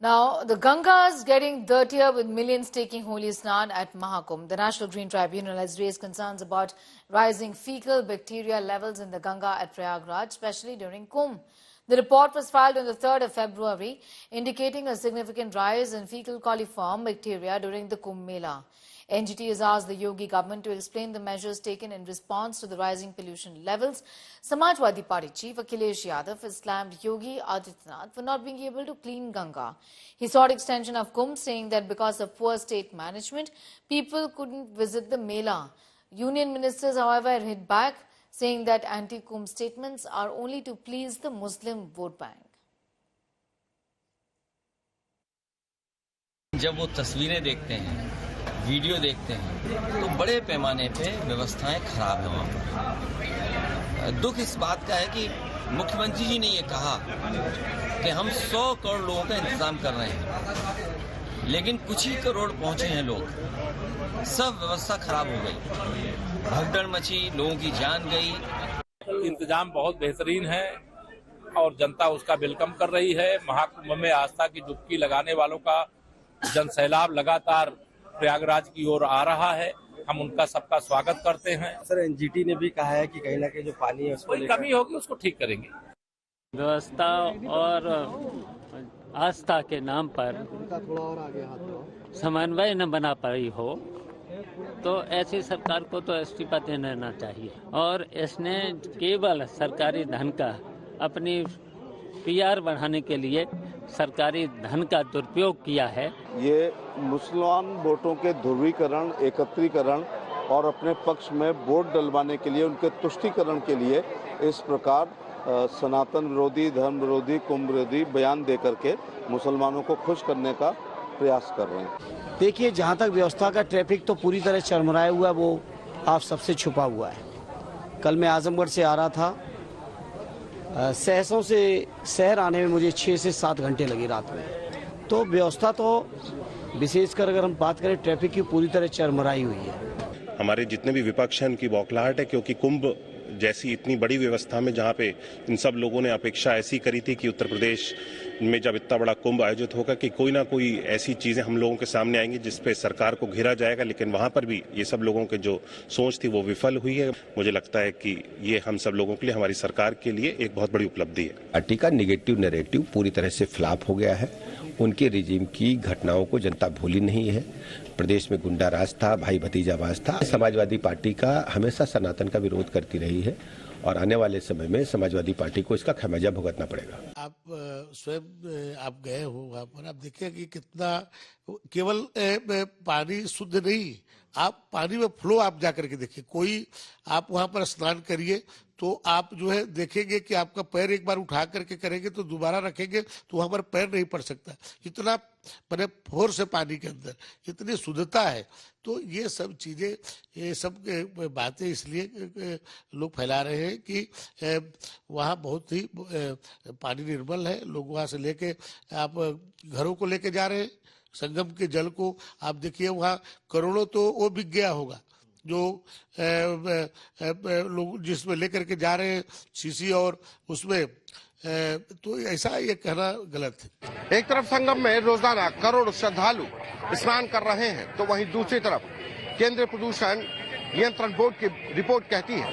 Now, the Ganga is getting dirtier with millions taking holy snan at Mahakumbh. The National Green Tribunal has raised concerns about rising fecal bacteria levels in the Ganga at Prayagraj, especially during Kumbh. The report was filed on the 3rd of February, indicating a significant rise in fecal coliform bacteria during the Kumbh Mela. NGT has asked the Yogi government to explain the measures taken in response to the rising pollution levels. Samajwadi Party chief Akhilesh Yadav has slammed Yogi Adityanath for not being able to clean Ganga. He sought extension of Kumbh, saying that because of poor state management, people couldn't visit the Mela. Union ministers, however, hit back, saying that anti-Kumbh statements are only to please the Muslim vote bank. जब वो तस्वीरें देखते हैं, video देखते हैं, तो बड़े पैमाने पे व्यवस्थाएं खराब हैं वहाँ पर। दुख इस बात का है कि मुख्यमंत्री जी ने ये कहा कि हम 100 करोड़ लोगों का इंतजाम कर रहे हैं, लेकिन कुछ ही करोड़ पहुंचे हैं लोग, सब व्यवस्था खराब हो गई, भगदड़ मची, लोगों की जान गई। इंतजाम बहुत बेहतरीन है और जनता उसका वेलकम कर रही है। महाकुंभ में आस्था की डुबकी लगाने वालों का जनसैलाब लगातार प्रयागराज की ओर आ रहा है। हम उनका सबका स्वागत करते हैं। सर, एनजीटी ने भी कहा है कि कहीं ना कहीं जो पानी है उसको कमी होगी उसको ठीक करेंगे। व्यवस्था और आस्था के नाम पर समन्वय न बना पाई हो तो ऐसी सरकार को तो इस्तीफा देना चाहिए। और इसने केवल सरकारी धन का अपनी पीआर बढ़ाने के लिए सरकारी धन का दुरुपयोग किया है। ये मुसलमान वोटों के ध्रुवीकरण, एकत्रीकरण और अपने पक्ष में वोट डलवाने के लिए, उनके तुष्टीकरण के लिए इस प्रकार सनातन विरोधी, धर्म विरोधी, कुंभ विरोधी बयान दे करके मुसलमानों को खुश करने का प्रयास कर रहे हैं। देखिए, जहाँ तक व्यवस्था का ट्रैफिक तो पूरी तरह चरमराया हुआ है, वो आप सबसे छुपा हुआ है। कल मैं आजमगढ़ से आ रहा था, सहसों से शहर आने में मुझे 6 से 7 घंटे लगे रात में। तो व्यवस्था तो विशेषकर अगर हम बात करें ट्रैफिक की, पूरी तरह चरमराई हुई है। हमारे जितने भी विपक्ष हैं उनकी बौखलाहट है, क्योंकि कुंभ जैसी इतनी बड़ी व्यवस्था में जहां पे इन सब लोगों ने अपेक्षा ऐसी करी थी कि उत्तर प्रदेश में जब इतना बड़ा कुंभ आयोजित होगा कि कोई ना कोई ऐसी चीजें हम लोगों के सामने आएंगी जिसपे सरकार को घेरा जाएगा, लेकिन वहां पर भी ये सब लोगों के जो सोच थी वो विफल हुई है। मुझे लगता है कि ये हम सब लोगों के लिए, हमारी सरकार के लिए एक बहुत बड़ी उपलब्धि है। पार्टी का निगेटिव नैरेटिव पूरी तरह से फ्लॉप हो गया है। उनके रिजीम की घटनाओं को जनता भूली नहीं है। प्रदेश में गुंडा राज था, भाई भतीजावाज था। समाजवादी पार्टी का हमेशा सनातन का विरोध करती रही है और आने वाले समय में समाजवादी पार्टी को इसका खमियाजा भुगतना पड़ेगा। आप स्वयं आप गए हो वहाँ पर, आप देखिए कि कितना केवल पानी शुद्ध नहीं, आप पानी में फ्लो आप जा करके देखिए। कोई आप वहाँ पर स्नान करिए तो आप जो है देखेंगे कि आपका पैर एक बार उठा करके करेंगे तो दोबारा रखेंगे तो वहाँ पर पैर नहीं पड़ सकता। इतना मैंने फोर्स है पानी के अंदर, इतनी शुद्धता है। तो ये सब चीजें, ये सब बातें इसलिए लोग फैला रहे हैं कि वहाँ बहुत ही पानी निर्मल है। लोग वहाँ से लेके आप घरों को लेके जा रहे हैं, संगम के जल को आप देखिए, वहाँ करोड़ों तो वो बिक गया होगा जो लोग जिसमें लेकर के जा रहे हैं शीशी, और उसमें तो ऐसा ये कहना गलत है। एक तरफ संगम में रोजाना करोड़ श्रद्धालु स्नान कर रहे हैं, तो वहीं दूसरी तरफ केंद्रीय प्रदूषण नियंत्रण बोर्ड की रिपोर्ट कहती है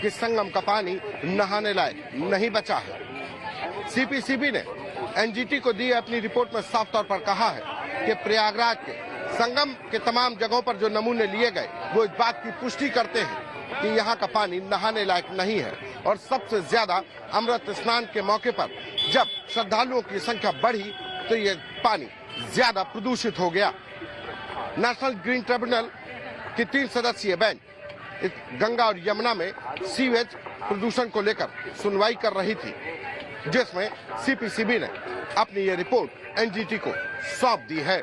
कि संगम का पानी नहाने लायक नहीं बचा है। सीपीसीबी ने एनजीटी को दी अपनी रिपोर्ट में साफ तौर पर कहा है कि प्रयागराज के संगम के तमाम जगहों पर जो नमूने लिए गए वो इस बात की पुष्टि करते हैं कि यहाँ का पानी नहाने लायक नहीं है। और सबसे ज्यादा अमृत स्नान के मौके पर जब श्रद्धालुओं की संख्या बढ़ी तो ये पानी ज्यादा प्रदूषित हो गया। नेशनल ग्रीन ट्रिब्यूनल की 3 सदस्यीय बेंच इस गंगा और यमुना में सीवेज प्रदूषण को लेकर सुनवाई कर रही थी, जिसमें सीपीसीबी ने अपनी ये रिपोर्ट एनजीटी को सौंप दी है।